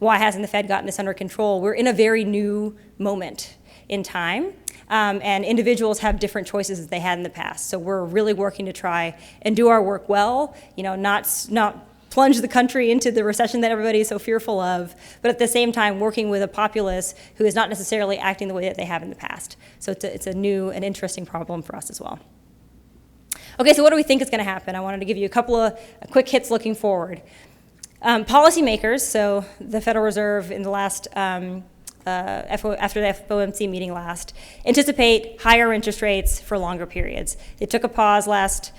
why hasn't the Fed gotten this under control? We're in a very new moment in time. And individuals have different choices that they had in the past. So we're really working to try and do our work well, not plunge the country into the recession that everybody is so fearful of, but at the same time working with a populace who is not necessarily acting the way that they have in the past. So it's a new and interesting problem for us as well. Okay, so what do we think is going to happen? I wanted to give you a couple of quick hits looking forward. Policymakers, so the Federal Reserve in the last after the FOMC meeting last, anticipate higher interest rates for longer periods. They took a pause last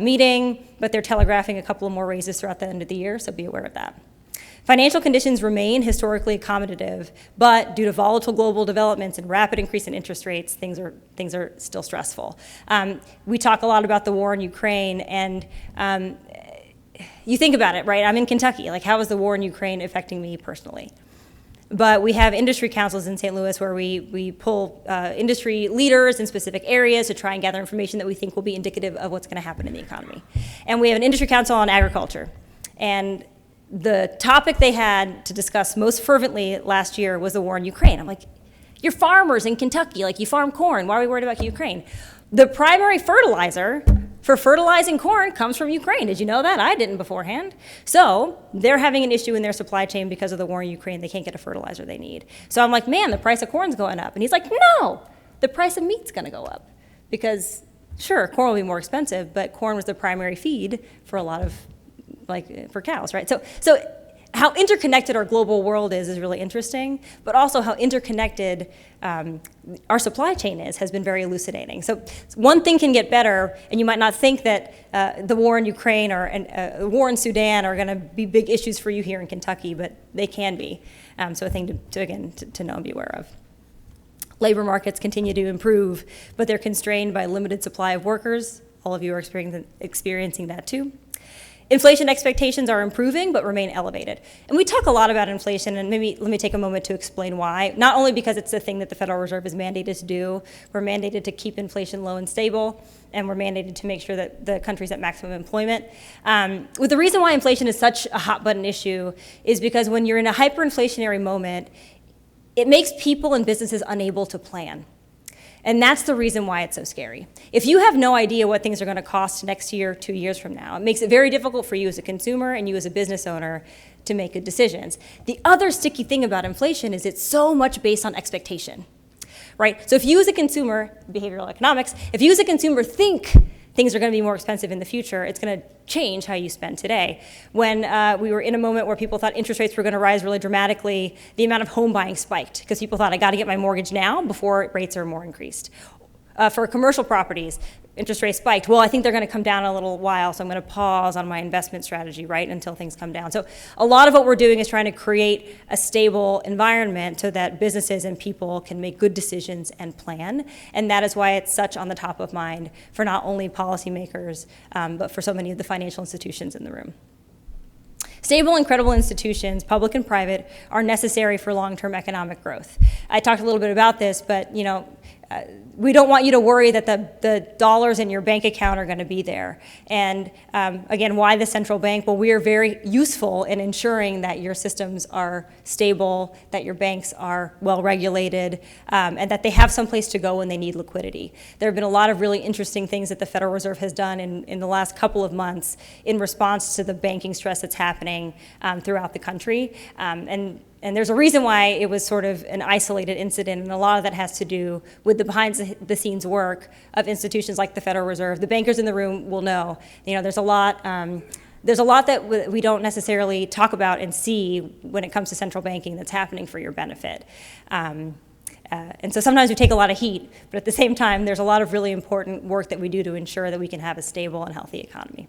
meeting, but they're telegraphing a couple of more raises throughout the end of the year, so be aware of that. Financial conditions remain historically accommodative, but due to volatile global developments and rapid increase in interest rates, things are still stressful. We talk a lot about the war in Ukraine, and you think about it, right? I'm in Kentucky. Like, how is the war in Ukraine affecting me personally? But we have industry councils in St. Louis where we pull industry leaders in specific areas to try and gather information that we think will be indicative of what's going to happen in the economy. And we have an industry council on agriculture. And the topic they had to discuss most fervently last year was the war in Ukraine. I'm like, you're farmers in Kentucky, like you farm corn. Why are we worried about Ukraine? The primary fertilizer for fertilizing corn comes from Ukraine. Did you know that? I didn't beforehand. So they're having an issue in their supply chain because of the war in Ukraine. They can't get a fertilizer they need. So I'm like, man, the price of corn's going up. And he's like, no, the price of meat's going to go up. Because sure, corn will be more expensive, but corn was the primary feed for a lot of, like, for cows, right? So how interconnected our global world is really interesting, but also how interconnected our supply chain has been very elucidating. So one thing can get better, and you might not think that the war in Ukraine or the war in Sudan are going to be big issues for you here in Kentucky, but they can be. So a thing to know and be aware of. Labor markets continue to improve, but they're constrained by limited supply of workers. All of you are experiencing that too. Inflation expectations are improving, but remain elevated. And we talk a lot about inflation, and maybe let me take a moment to explain why. Not only because it's the thing that the Federal Reserve is mandated to do, we're mandated to keep inflation low and stable, and we're mandated to make sure that the country's at maximum employment. But the reason why inflation is such a hot button issue is because when you're in a hyperinflationary moment, it makes people and businesses unable to plan. And that's the reason why it's so scary. If you have no idea what things are going to cost next year, 2 years from now, it makes it very difficult for you as a consumer and you as a business owner to make good decisions. The other sticky thing about inflation is it's so much based on expectation, right? So if you as a consumer, behavioral economics, if you as a consumer think things are going to be more expensive in the future, it's going to change how you spend today. When we were in a moment where people thought interest rates were going to rise really dramatically, the amount of home buying spiked because people thought, I got to get my mortgage now before rates are more increased. For commercial properties, interest rates spiked. Well, I think they're going to come down in a little while, so I'm going to pause on my investment strategy, right, until things come down. So a lot of what we're doing is trying to create a stable environment so that businesses and people can make good decisions and plan. And that is why it's such on the top of mind for not only policymakers, but for so many of the financial institutions in the room. Stable and credible institutions, public and private, are necessary for long-term economic growth. I talked a little bit about this, but we don't want you to worry that the dollars in your bank account are going to be there. And again, why the central bank? Well, we are very useful in ensuring that your systems are stable, that your banks are well regulated, and that they have some place to go when they need liquidity. There have been a lot of really interesting things that the Federal Reserve has done in the last couple of months in response to the banking stress that's happening throughout the country. And there's a reason why it was sort of an isolated incident, and a lot of that has to do with the behind-the-scenes work of institutions like the Federal Reserve. The bankers in the room will know. There's a lot that we don't necessarily talk about and see when it comes to central banking that's happening for your benefit. And so sometimes we take a lot of heat, but at the same time, there's a lot of really important work that we do to ensure that we can have a stable and healthy economy.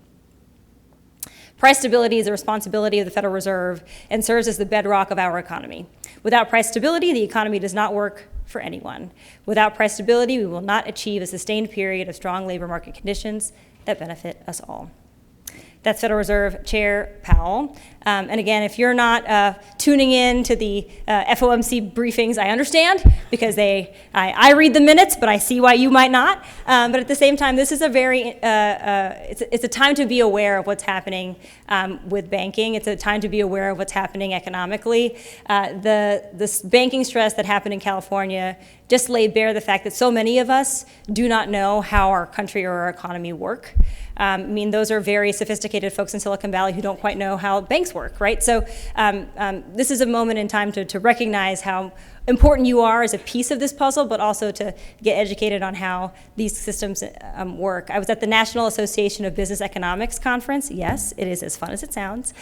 Price stability is a responsibility of the Federal Reserve and serves as the bedrock of our economy. Without price stability, the economy does not work for anyone. Without price stability, we will not achieve a sustained period of strong labor market conditions that benefit us all. That's Federal Reserve Chair Powell. And again, if you're not tuning in to the FOMC briefings, I understand, because I read the minutes, but I see why you might not. But at the same time, this is a very, it's a time to be aware of what's happening with banking. It's a time to be aware of what's happening economically. This banking stress that happened in California just laid bare the fact that so many of us do not know how our country or our economy work. Those are very sophisticated folks in Silicon Valley who don't quite know how banks work, right? So this is a moment in time to recognize how important you are as a piece of this puzzle, but also to get educated on how these systems work. I was at the National Association of Business Economics conference. Yes, it is as fun as it sounds.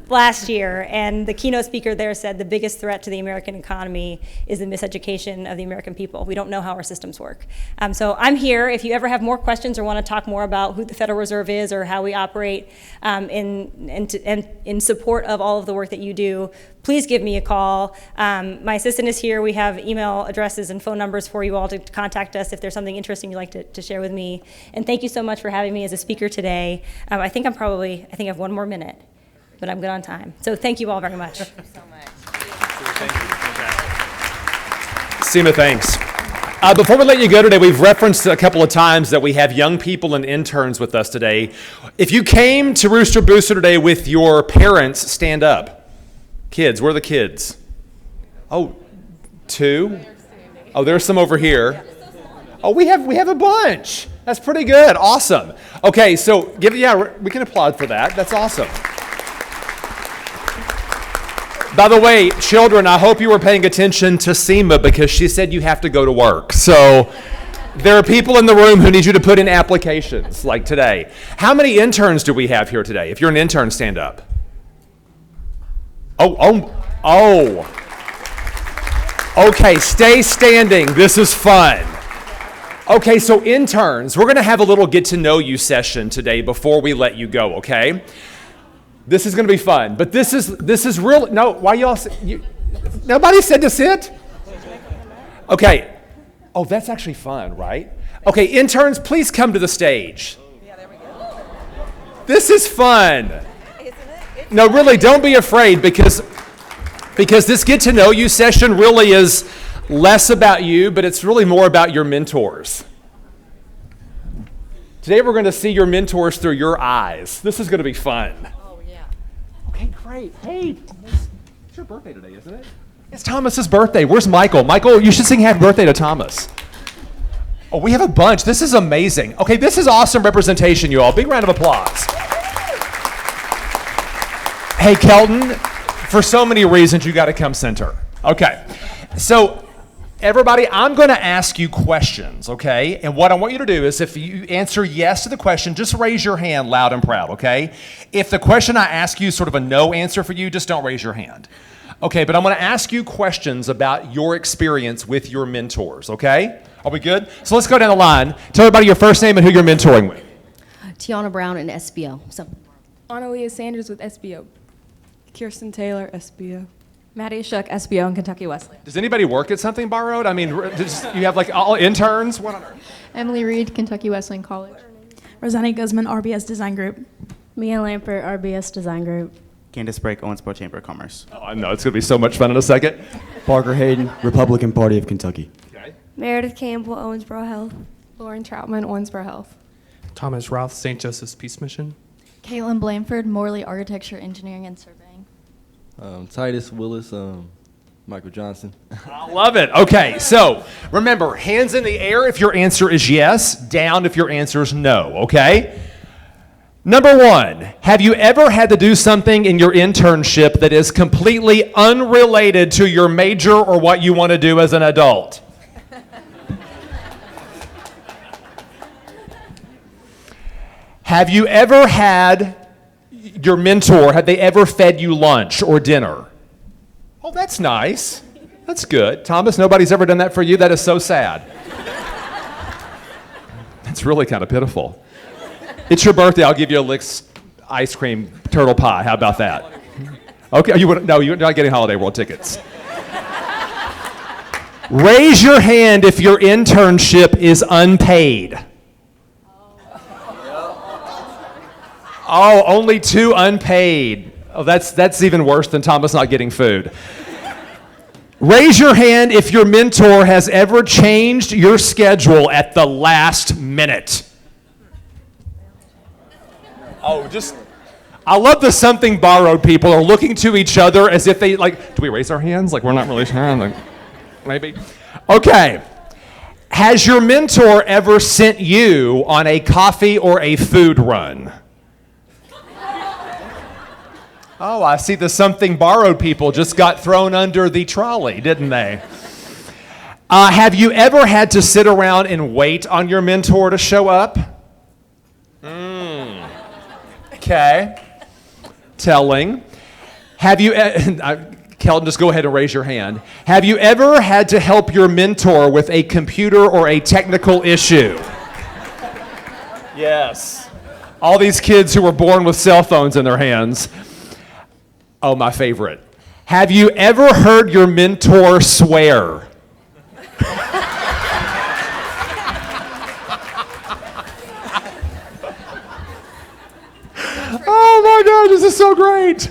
Last year, and the keynote speaker there said the biggest threat to the American economy is the miseducation of the American people. We don't know how our systems work. So I'm here. If you ever have more questions or want to talk more about who the Federal Reserve is or how we operate in support of all of the work that you do, please give me a call. My assistant is here. We have email addresses and phone numbers for you all to contact us if there's something interesting you'd like to share with me. And thank you so much for having me as a speaker today. I think I have one more minute, but I'm good on time. So thank you all very much. Thank you so much. Seema, thanks. Before we let you go today, we've referenced a couple of times that we have young people and interns with us today. If you came to Rooster Booster today with your parents, stand up. Kids, where are the kids? Oh, two? Oh, there's some over here. Oh, we have a bunch. That's pretty good. Awesome. Okay, so we can applaud for that. That's awesome. By the way, children, I hope you were paying attention to Seema because she said you have to go to work. So there are people in the room who need you to put in applications like today. How many interns do we have here today? If you're an intern, stand up. Oh. Okay, stay standing. This is fun. Okay, so interns, we're going to have a little get to know you session today before we let you go, okay? This is going to be fun, but this is real. No, why y'all? Nobody said to sit? Okay. Oh, that's actually fun, right? Okay, interns, please come to the stage. Yeah, there we go. This is fun. Isn't it? No, really, don't be afraid because this get to know you session really is less about you, but it's really more about your mentors. Today we're going to see your mentors through your eyes. This is going to be fun. Okay, great. Hey, it's your birthday today, isn't it? It's Thomas's birthday. Where's Michael? Michael, you should sing happy birthday to Thomas. Oh, we have a bunch. This is amazing. Okay, this is awesome representation, you all. Big round of applause. Hey, Kelton, for so many reasons, you got to come center. Okay, so everybody, I'm going to ask you questions, okay? And what I want you to do is if you answer yes to the question, just raise your hand loud and proud, okay? If the question I ask you is sort of a no answer for you, just don't raise your hand. Okay, but I'm going to ask you questions about your experience with your mentors, okay? Are we good? So let's go down the line. Tell everybody your first name and who you're mentoring with. Tiana Brown in SBO. So, Analia Sanders with SBO. Kirsten Taylor, SBO. Maddie Shook, SBO in Kentucky Wesleyan. Does anybody work at something borrowed? I mean, you have like all interns? What on earth? Emily Reed, Kentucky Wesleyan College. Rosanna Guzman, RBS Design Group. Mia Lampert, RBS Design Group. Candace Brake, Owensboro Chamber of Commerce. Oh, I know. It's going to be so much fun in a second. Parker Hayden, Republican Party of Kentucky. Okay. Meredith Campbell, Owensboro Health. Lauren Troutman, Owensboro Health. Thomas Roth, St. Joseph's Peace Mission. Caitlin Blanford, Morley Architecture, Engineering, and Surveying. Titus Willis, Michael Johnson. I love it. Okay, so remember, hands in the air if your answer is yes, down if your answer is no, okay? Number one, have you ever had to do something in your internship that is completely unrelated to your major or what you want to do as an adult? Have you ever had your mentor, have they ever fed you lunch or dinner? Oh, that's nice. That's good. Thomas, nobody's ever done that for you? That is so sad. That's really kind of pitiful. It's your birthday. I'll give you a Licks ice cream turtle pie. How about that? Okay. You're not getting Holiday World tickets. Raise your hand if your internship is unpaid. Oh, only 2 unpaid. Oh, that's even worse than Thomas not getting food. Raise your hand if your mentor has ever changed your schedule at the last minute. Oh, I love the something borrowed people are looking to each other as if they, like, do we raise our hands? Like, we're not really sure. Like, maybe. Okay. Has your mentor ever sent you on a coffee or a food run? Oh, I see the something borrowed people just got thrown under the trolley, didn't they? Have you ever had to sit around and wait on your mentor to show up? Okay. Telling. Have you, Kelton, just go ahead and raise your hand. Have you ever had to help your mentor with a computer or a technical issue? Yes. All these kids who were born with cell phones in their hands. Oh, my favorite. Have you ever heard your mentor swear? Oh my God, this is so great.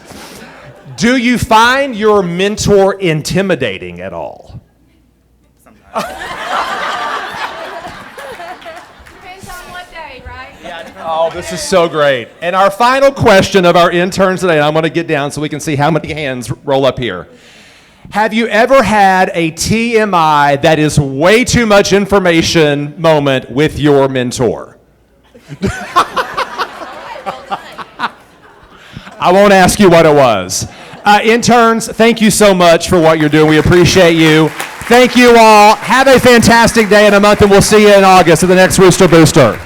Do you find your mentor intimidating at all? Depends on what day, right? Oh, this is so great. And our final question of our interns today, and I'm going to get down so we can see how many hands roll up here. Have you ever had a TMI that is way too much information moment with your mentor? I won't ask you what it was. Interns, thank you so much for what you're doing. We appreciate you. Thank you all. Have a fantastic day in a month, and we'll see you in August at the next Rooster Booster.